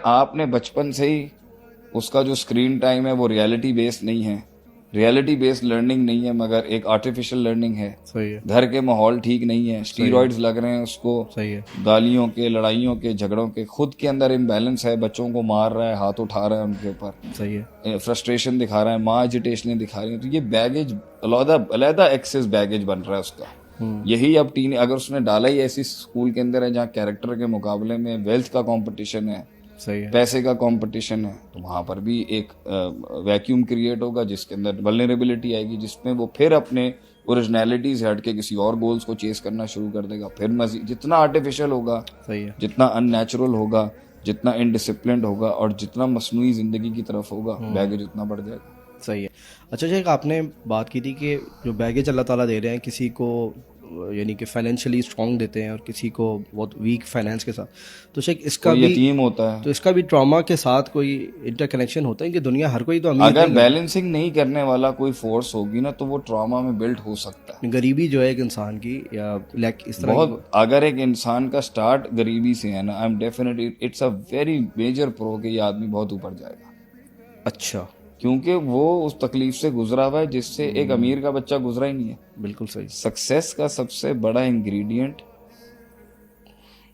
आपने बचपन से ही उसका जो स्क्रीन टाइम है वो रियलिटी बेस्ड नहीं है, रियलिटी बेस्ड लर्निंग नहीं है, मगर एक आर्टिफिशियल लर्निंग है। सही है। घर के माहौल ठीक नहीं है, स्टीरॉइड्स लग रहे हैं उसको, सही है। गालियों के, लड़ाइयों के, झगड़ों के, खुद के अंदर इम्बैलेंस है, बच्चों को मार रहा है, हाथ उठा रहा है उनके ऊपर, सही है। फ्रस्ट्रेशन दिखा रहा है, माँ एजिटेशन दिखा रही है। तो ये बैगेज अलहदा अलहदा एक्सेस बैगेज बन रहा है उसका। यही अब टीन अगर उसने डाला ही ऐसी स्कूल के अंदर है जहाँ कैरेक्टर के मुकाबले में वेल्थ का कंपटीशन है, सही है। पैसे का कंपटीशन है, तो वहां पर भी एक वैक्यूम क्रिएट होगा जिसके अंदर वल्नरेबिलिटी आएगी, जिसमें वो फिर अपने ओरिजिनलिटी से हट के किसी और गोल्स को चेस करना शुरू कर देगा। फिर मजीद जितना आर्टिफिशियल होगा, सही है। जितना अननेचुरल होगा, जितना इनडिसिप्लिन्ड होगा और जितना मसनूई जिंदगी की तरफ होगा, बैगेज उतना बढ़ जाएगा। सही है। अच्छा शेख, आपने बात की थी कि जो बैगेज अल्लाह ताला दे रहे हैं किसी को, यानी कि फाइनेंशियली स्ट्रांग देते हैं और किसी को बहुत वीक फाइनेंस के साथ, तो शेख इसका कोई भी यतीम होता है। तो इसका भी ट्रॉमा के साथ कोई इंटरकनेक्शन होता है कि दुनिया हर कोई तो अमीर अगर नहीं बैलेंसिंग नहीं करने वाला कोई फोर्स होगी ना, तो वो ट्रॉमा में बिल्ड हो सकता है। गरीबी जो है एक इंसान की या लैक इस तरह की बहुत, अगर एक इंसान का स्टार्ट गरीबी से है ना, I am definitely it's a very major pro कि ये आदमी बहुत ऊपर जाएगा, अच्छा, क्योंकि वो उस तकलीफ से गुजरा हुआ है जिससे एक अमीर का बच्चा गुजरा ही नहीं है। बिल्कुल सही। सक्सेस का सबसे बड़ा इंग्रेडिएंट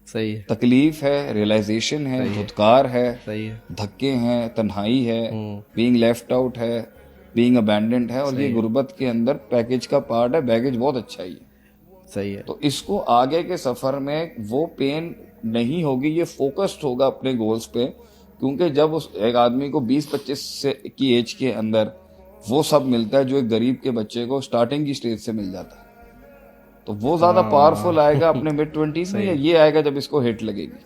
सही है। तकलीफ है, रियलाइजेशन है, धुतकार है, सही है। धक्के हैं, तन्हाई है, बीइंग लेफ्ट आउट है, बीइंग अबैंडेंड है, और ये गुर्बत के अंदर पैकेज का पार्ट है। बैगेज बहुत अच्छा ही है। सही है। तो इसको आगे के सफर में वो पेन नहीं होगी, ये फोकस्ड होगा अपने गोल्स पे, क्योंकि जब उस एक आदमी को 20-25 से की एज के अंदर वो सब मिलता है जो एक गरीब के बच्चे को स्टार्टिंग की स्टेज से मिल जाता है, तो वो ज्यादा पावरफुल आएगा अपने मिड 20s में, या ये आएगा जब इसको हिट लगेगी।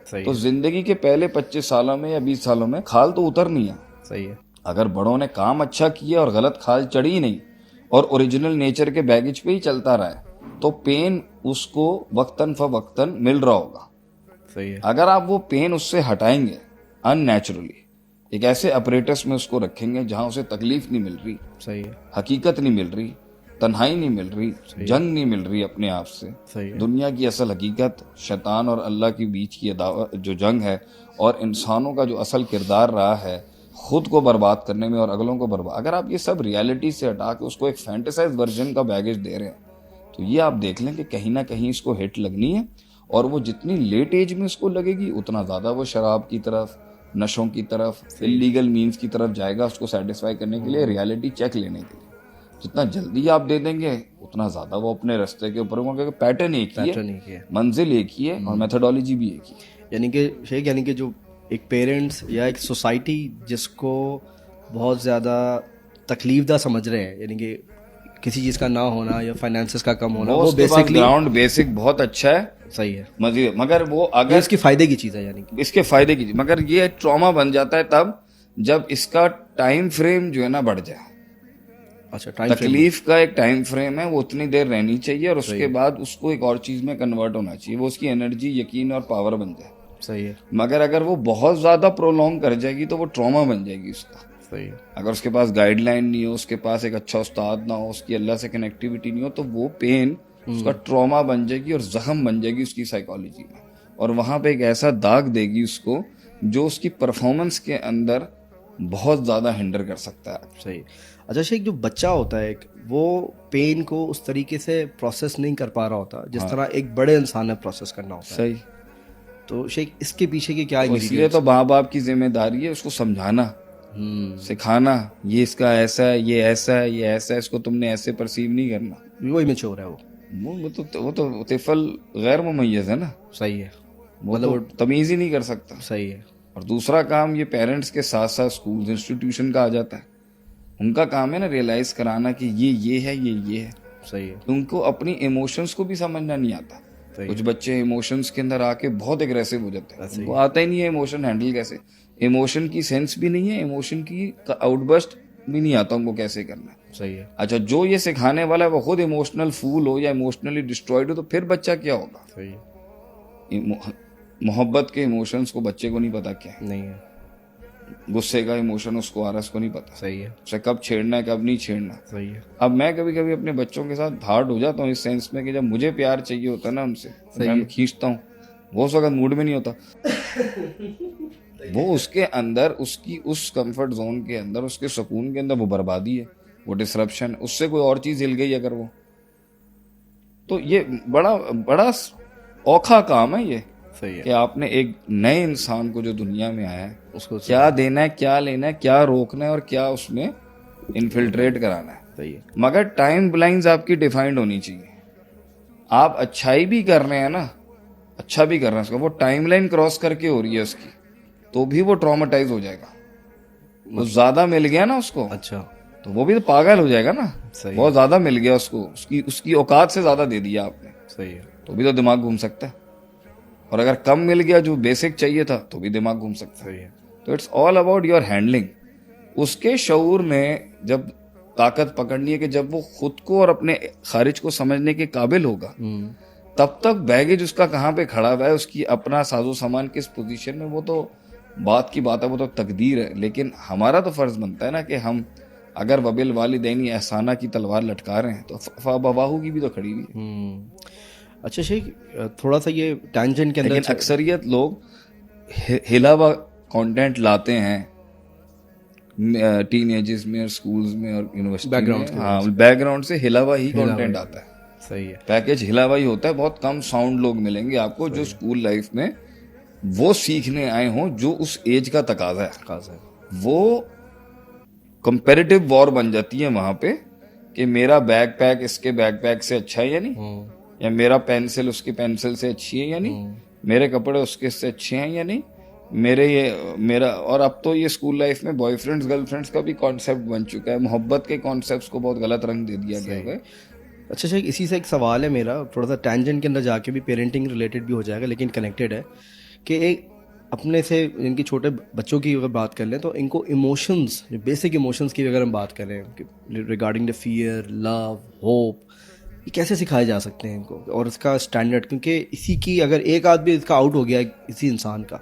सही तो है। जिंदगी के पहले 25 सालों में या 20 सालों में खाल तो उतरनी है। सही है। अगर बड़ों ने काम अच्छा किया और गलत खाल चढ़ी नहीं और ओरिजिनल नेचर के बैगेज पे ही चलता रहा है, तो पेन उसको वक्तन फवक्तन मिल रहा होगा। सही है। अगर आप वो पेन उससे हटाएंगे अननेचुरली, एक ऐसे अपरेटस में उसको रखेंगे जहां उसे तकलीफ नहीं मिल रही, सही है। हकीकत नहीं मिल रही, तन्हाई नहीं मिल रही, जंग नहीं मिल रही अपने आप से, सही है। दुनिया की असल हकीकत शैतान और अल्लाह के बीच की जो जंग है, और इंसानों का जो असल किरदार रहा है खुद को बर्बाद करने में और अगलों को बर्बाद, अगर आप ये सब रियलिटी से हटा के उसको एक फैंटेसाइज वर्जन का बैगेज दे रहे हैं, तो ये आप देख लें कि कहीं ना कहीं इसको हिट लगनी है। और वो जितनी लेट एज में इसको लगेगी, उतना ज़्यादा वो शराब की तरफ, नशों की तरफ, इलीगल मीन्स की तरफ जाएगा उसको सेटिस्फाई करने के लिए, रियलिटी चेक लेने के लिए। जितना जल्दी आप दे देंगे उतना ज़्यादा वो अपने रास्ते के ऊपर होगा, क्योंकि पैटर्न एक ही है, मंजिल एक ही है और मेथोडोलॉजी भी एक ही है। यानी कि शेख, यानी कि जो एक पेरेंट्स या एक सोसाइटी जिसको बहुत ज़्यादा तकलीफदा समझ रहे हैं, यानी कि किसी चीज़ का ना होना या फाइनेंसेस का कम होना, वो बेसिकली ग्राउंड बेसिक बहुत अच्छा है, सही है, मजीद, मगर वो अगर इसके फायदे की चीज़ है, यानी कि इसके फायदे की, मगर ये ट्रॉमा बन जाता है तब जब इसका टाइम फ्रेम जो है ना बढ़ जाए। अच्छा, टाइम तकलीफ का एक टाइम फ्रेम है, वो उतनी देर रहनी चाहिए और उसके बाद उसको एक और चीज में कन्वर्ट होना चाहिए, वो उसकी एनर्जी, यकीन और पावर बन जाए। सही है। मगर अगर वो बहुत ज्यादा प्रोलॉन्ग कर जाएगी तो वो ट्रॉमा बन जाएगी उसका। सही है। अगर उसके पास गाइडलाइन नहीं हो, उसके पास एक अच्छा उस्ताद ना हो, उसकी अल्लाह से कनेक्टिविटी नहीं हो, तो वो पेन उसका ट्रॉमा बन जाएगी और जख्म बन जाएगी उसकी साइकोलॉजी में, और वहां पे एक ऐसा दाग देगी उसको जो उसकी परफॉर्मेंस के अंदर बहुत ज्यादा हिंडर कर सकता है। सही। अच्छा शेख, जो बच्चा होता है एक, वो पेन को उस तरीके से प्रोसेस नहीं कर पा रहा होता जिस तरह एक बड़े इंसान ने प्रोसेस करना होता है। सही। तो शेख, इसके पीछे की क्या तो इसलिए तो माँ बाप की जिम्मेदारी है उसको समझाना, सिखाना, ये इसका ऐसा है, ये ऐसा है, ये ऐसा है, इसको तुमने ऐसे परसीव नहीं करना। वो इमेच्योर है वो। वो तो तिफल गैर मुमय्यज है ना। सही है। मतलब वो तमीज ही नहीं कर सकता। सही है। और दूसरा काम ये पेरेंट्स के साथ साथ स्कूल इंस्टीट्यूशन का आ जाता है। उनका काम है ना रियलाइज कराना कि ये है, ये है। सही है। उनको अपनी इमोशंस को भी समझना नहीं आता। कुछ बच्चे इमोशंस के अंदर आके बहुत एग्रेसिव हो जाते हैं, उनको आता ही नहीं है इमोशन हैंडल कैसे, इमोशन की सेंस भी नहीं है, इमोशन की आउटबर्स्ट भी नहीं आता उनको कैसे करना है। सही है। अच्छा, जो ये सिखाने वाला है वो खुद इमोशनल फूल हो या इमोशनली डिस्ट्रॉयड हो, तो फिर बच्चा क्या होगा। सही है। मोहब्बत के इमोशंस को बच्चे को नहीं पता क्या है, नहीं है। गुस्से का इमोशन उसको आ रहा है, उसको नहीं पता। सही है। उसे कब छेड़ना है, कब नहीं छेड़ना। सही है। अब मैं कभी कभी अपने बच्चों के साथ हार्ड हो जाता हूँ इस सेंस में कि जब मुझे प्यार चाहिए होता है ना उनसे, मैं खींचता हूँ, वो उस वक्त मूड में नहीं होता, वो उसके अंदर, उसकी उस कंफर्ट जोन के अंदर, उसके सुकून के अंदर वो बर्बादी है, वो डिसरप्शन, उससे कोई और चीज हिल गई अगर वो, तो ये बड़ा बड़ा औखा काम है ये, सही है। कि आपने एक नए इंसान को जो दुनिया में आया है उसको क्या देना है, क्या लेना है, क्या रोकना है और क्या उसमें इन्फिल्ट्रेट कराना है। सही है। मगर टाइम लाइंस आपकी डिफाइंड होनी चाहिए। आप अच्छाई भी कर रहे हैं ना, अच्छा भी कर रहे हैं उसका, वो टाइमलाइन क्रॉस करके हो रही है उसकी, तो भी वो ट्रॉमेटाइज हो जाएगा। वो ज्यादा मिल गया ना उसको, अच्छा। तो वो भी तो पागल हो जाएगा ना। सही बहुत ज्यादा मिल गया उसको, उसकी उसकी औकात से ज्यादा दे दिया आपने, सही है। तो भी तो दिमाग घूम सकता है। और अगर कम मिल गया जो बेसिक चाहिए था, तो भी दिमाग घूम सकता है। सही है। तो it's all about your handling. उसके शऊर ने जब ताकत पकड़नी है कि जब वो खुद को और अपने खारिज को समझने के काबिल होगा, तब तक बैगेज उसका कहाँ पे खड़ा हुआ है, उसकी अपना साजो सामान किस पोजीशन में, वो तो बात की बात है, वो तो तकदीर है। लेकिन हमारा तो फर्ज बनता है ना कि हम अगर वबिल वालिदैनी एहसाना की तलवार लटका रहे हैं, तो फबाहू की भी तो खड़ी हुई है। अच्छा शेख, थोड़ा सा ये टैंजेंट के अंदर लेकिन अक्सरियत लोग हिला हुआ कंटेंट लाते हैं टीन एजेस में और स्कूल्स में और यूनिवर्सिटी में। हाँ, बैकग्राउंड से हिला हुआ ही कंटेंट आता है। सही है। पैकेज हिला हुआ ही होता है। बहुत कम साउंड लोग मिलेंगे आपको जो स्कूल लाइफ में वो सीखने आए हों जो उस एज का तकाजा है। वो कंपेरेटिव वॉर बन जाती है वहां पे कि मेरा बैकपैक इसके बैकपैक से अच्छा है या नहीं, या मेरा पेंसिल उसकी पेंसिल से अच्छी है या नहीं, मेरे कपड़े उसके से अच्छे हैं या नहीं, मेरा। और अब तो ये स्कूल लाइफ में बॉयफ्रेंड्स गर्लफ्रेंड्स का भी कॉन्सेप्ट बन चुका है। मोहब्बत के कॉन्सेप्ट्स को बहुत गलत रंग दे दिया गया है। अच्छा शेख, इसी से एक सवाल है मेरा, थोड़ा सा टैंजेंट के अंदर जाके भी, पेरेंटिंग रिलेटेड भी हो जाएगा लेकिन कनेक्टेड है, कि एक अपने से इनकी छोटे बच्चों की अगर बात कर लें तो इनको इमोशंस, जो बेसिक इमोशंस की अगर हम बात करें regarding the fear, love, hope, ये कैसे सिखाए जा सकते हैं इनको, और इसका स्टैंडर्ड, क्योंकि इसी की अगर एक आदमी इसका आउट हो गया इसी इंसान का,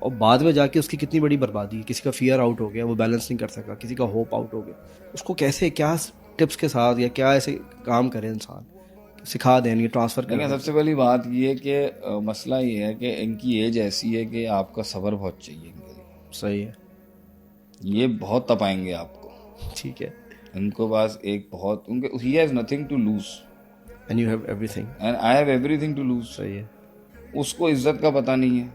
और बाद में जाके उसकी कितनी बड़ी बर्बादी, किसी का फियर आउट हो गया, वो बैलेंस नहीं कर सका, किसी का होप आउट हो गया, उसको कैसे, क्या टिप्स के साथ या क्या ऐसे काम करे इंसान, सिखा दें, ये ट्रांसफ़र करें। सबसे पहली बात ये है कि मसला ये है कि इनकी एज ऐसी है कि आपका सब्र बहुत चाहिए इनके लिए। सही है। ये बहुत तपाएंगे आपको। ठीक है। इनको पास एक बहुत, उनके he has nothing to lose and you have everything and I have everything to lose। सही है। उसको इज्जत का पता नहीं है,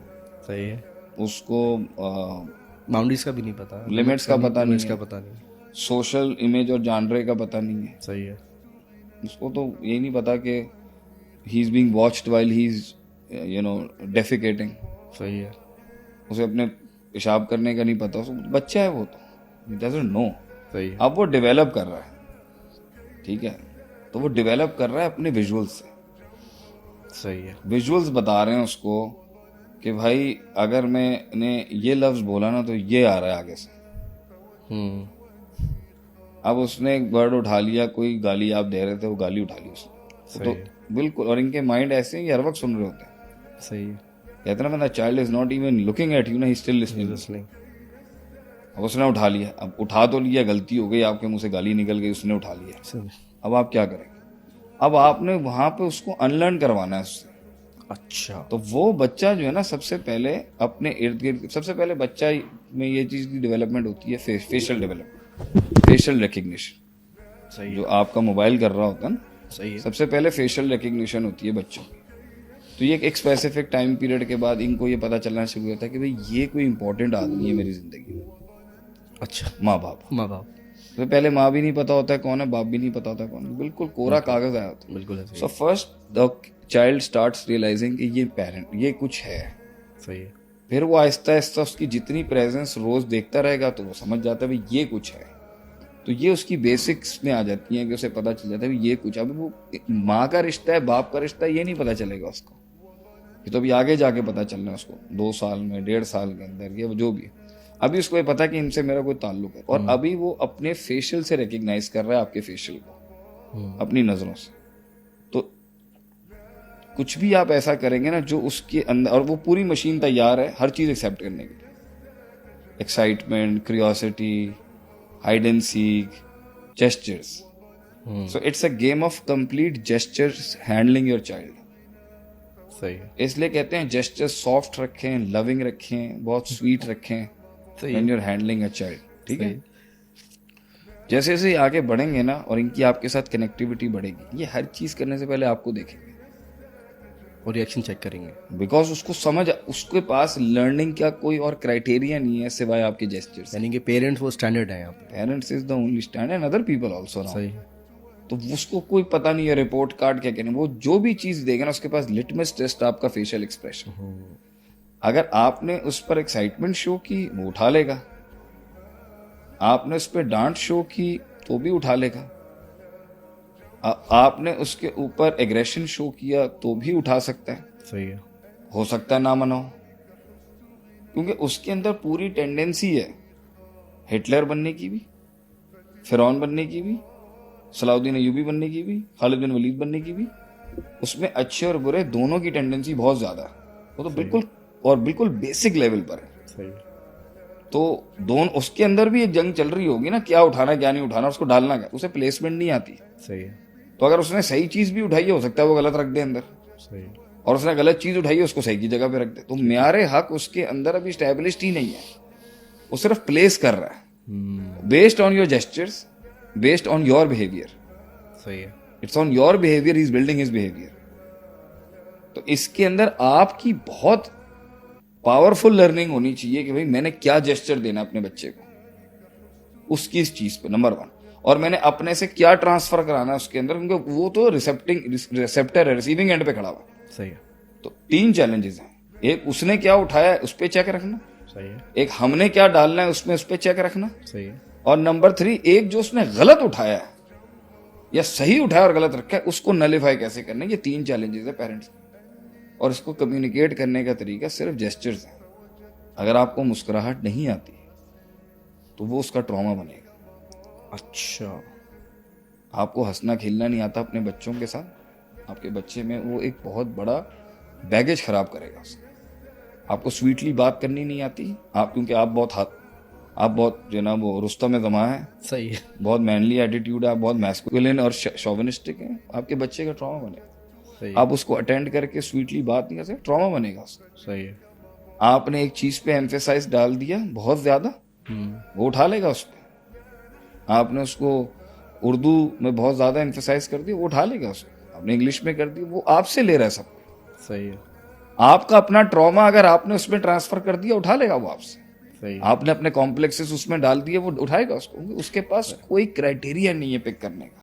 सही है। उसको बाउंड्रीज का भी नहीं पता, लिमिट्स का पता नहीं है, पता नहीं, सोशल इमेज और जानरे का पता नहीं है। सही है। उसको तो यही नहीं पता कि he is being watched while he is defecating. सही है। उसे अपने पेशाब करने का नहीं पता, उसको बच्चा है वो, तो डजंट नो। सही है। अब वो डेवलप कर रहा है, ठीक है, तो वो डेवलप कर रहा है अपने विजुअल्स से। सही है। विजुअल्स बता रहे हैं उसको कि भाई अगर मैंने ये लफ्ज बोला ना तो ये आ रहा है आगे से। अब उसने एक वर्ड उठा लिया, कोई गाली आप दे रहे थे, वो गाली उठा ली उसने, तो बिल्कुल। और इनके माइंड ऐसे हैं, ये हर वक्त सुन रहे होते हैं। सही है। कहते ना, मेरा child is not even looking at you ना, ही स्टिल लिसनिंग। अब उसने उठा लिया, अब उठा तो लिया, गलती हो गई, आपके मुंह से गाली निकल गई, उसने उठा लिया। अब आप क्या करेंगे? अब आपने वहां पे उसको अनलर्न करवाना है उससे। अच्छा। तो वो बच्चा जो है ना, सबसे पहले अपने इर्द गिर्द, सबसे पहले बच्चा में ये चीज की डेवलपमेंट होती है, फेशियल डेवलपमेंट, फेशियल रिकग्निशन। सही जो आपका मोबाइल कर रहा होता है ना, सही है। सबसे पहले फेशियल रिकग्निशन होती है बच्चों की। तो ये एक स्पेसिफिक टाइम पीरियड के बाद इनको ये पता चलना शुरू होता है कि भाई ये कोई इंपॉर्टेंट आदमी है मेरी जिंदगी में। अच्छा। माँ बाप तो पहले माँ भी नहीं पता होता है कौन है, बाप भी नहीं पता होता है कौन है, बिल्कुल कोरा कागज आया होता है। बिल्कुल। So first the child starts realising कि ये पेरेंट, ये कुछ है। सही है। फिर वो आहिस्ता आहिस्ता उसकी जितनी प्रेजेंस रोज देखता रहेगा तो वो समझ जाता है भाई ये कुछ है। तो ये उसकी बेसिक्स में आ जाती है कि उसे पता चल जाता है ये कुछ। अभी वो माँ का रिश्ता है, बाप का रिश्ता है, ये नहीं पता चलेगा उसको। ये तो अभी आगे जाके पता चलना है उसको, 2 साल में, 1.5 साल के अंदर, ये जो भी। अभी उसको ये पता है कि इनसे मेरा कोई ताल्लुक है, और अभी वो अपने फेशियल से रिकग्नाइज कर रहा है आपके फेशियल को, अपनी नजरों से। तो कुछ भी आप ऐसा करेंगे ना जो उसके अंदर, और वो पूरी मशीन तैयार है हर चीज एक्सेप्ट करने के लिए, excitement, curiosity, hide and seek, gestures. So it's a game of complete gestures handling your child. सही है, इसलिए कहते हैं जेस्चर सॉफ्ट रखें, लविंग रखें, बहुत स्वीट रखें सही व्हेन है, you are handling a child. ठीक है, सही। जैसे जैसे ये आगे बढ़ेंगे ना और इनकी आपके साथ कनेक्टिविटी बढ़ेगी, ये हर चीज करने से पहले आपको देखेंगे, और रिएक्शन चेक करेंगे। बिकॉज उसको समझ, उसके पास लर्निंग का कोई और क्राइटेरिया नहीं है सिवाय आपके जेस्चर्स। यानी कि पेरेंट्स वो स्टैंडर्ड है यहाँ पे। Parents is the only stand and other people also now. सही है, तो उसको कोई पता नहीं है रिपोर्ट कार्ड क्या कहने, वो जो भी चीज देगा ना उसके पास लिटमस टेस्ट आपका फेशियल एक्सप्रेशन। अगर आपने उस पर एक्साइटमेंट शो की वो उठा लेगा, आपने उस पर डांट शो की तो भी उठा लेगा, आपने उसके ऊपर एग्रेशन शो किया तो भी उठा सकता है। सही है, हो सकता है ना मनाओ, क्योंकि उसके अंदर पूरी टेंडेंसी है हिटलर बनने की भी, फिरौन बनने की भी, सलाउद्दीन अय्यूबी बनने की भी, खालिद बिन वलीद बनने की भी। उसमें अच्छे और बुरे दोनों की टेंडेंसी बहुत ज्यादा है, वो तो बिल्कुल और बिल्कुल बेसिक लेवल पर है। सही है, तो दोनों उसके अंदर भी एक जंग चल रही होगी ना, क्या उठाना क्या नहीं उठाना, उसको डालना क्या, उसे प्लेसमेंट नहीं आती। सही है, तो अगर उसने सही चीज भी उठाई है, हो सकता है वो गलत रख दे अंदर, सही है, और उसने गलत चीज उठाई है उसको सही की जगह पे रख दे। तो म्यारे हक उसके अंदर अभी स्टैब्लिश्ड ही नहीं है, वो सिर्फ प्लेस कर रहा है based on your gestures, based on your behaviour. सही है, it's on your behaviour, is building his behaviour. तो इसके अंदर आपकी बहुत पावरफुल लर्निंग होनी चाहिए कि भाई मैंने क्या जेस्चर देना अपने बच्चे को, उसकी इस चीज पे नंबर 1, और मैंने अपने से क्या ट्रांसफर कराना है उसके अंदर, क्योंकि वो तो रिसेप्टर है, रिसीविंग एंड पे खड़ा हुआ है। सही है, तो 3 चैलेंजेस हैं, एक उसने क्या उठाया है उस पर चेक रखना, सही है, एक हमने क्या डालना है उसमें उस पर चेक रखना, सही है, और नंबर 3 एक जो उसने गलत उठाया है या सही उठाया और गलत रखा है उसको नलिफाई कैसे करना है। ये 3 चैलेंजेस है पेरेंट्स, और इसको कम्युनिकेट करने का तरीका सिर्फ जेस्चर्स है। अगर आपको मुस्कुराहट नहीं आती तो वो उसका ट्रॉमा बनेगा। अच्छा, आपको हंसना खेलना नहीं आता अपने बच्चों के साथ, आपके बच्चे में वो एक बहुत बड़ा बैगेज खराब करेगा उसका। आपको स्वीटली बात करनी नहीं आती, आप क्योंकि आप बहुत जो ना वो रुस्तम ज़मा है, सही है, बहुत मैनली एटीट्यूड है, आप बहुत मैस्कुलिन और शोविनिस्टिक हैं, आपके बच्चे का ट्रॉमा बनेगा। सही है, आप उसको अटेंड करके स्वीटली बात नहीं कर सकते, ट्रॉमा बनेगा उसका। सही है, आपने एक चीज पे एम्फेसाइज डाल दिया बहुत ज्यादा, वो उठा लेगा उस पर। आपने उसको उर्दू में बहुत ज्यादा एम्फेसाइज कर दिया, वो उठा लेगा उसको। आपने इंग्लिश में कर दिया, वो आपसे ले रहा है सब। सही है, आपका अपना ट्रॉमा अगर आपने उसमें ट्रांसफर कर दिया, उठा लेगा वो आपसे। सही है, आपने अपने कॉम्प्लेक्सेस उसमें डाल दिए, वो उठाएगा उसको। उसके पास कोई क्राइटेरिया नहीं है पिक करने का।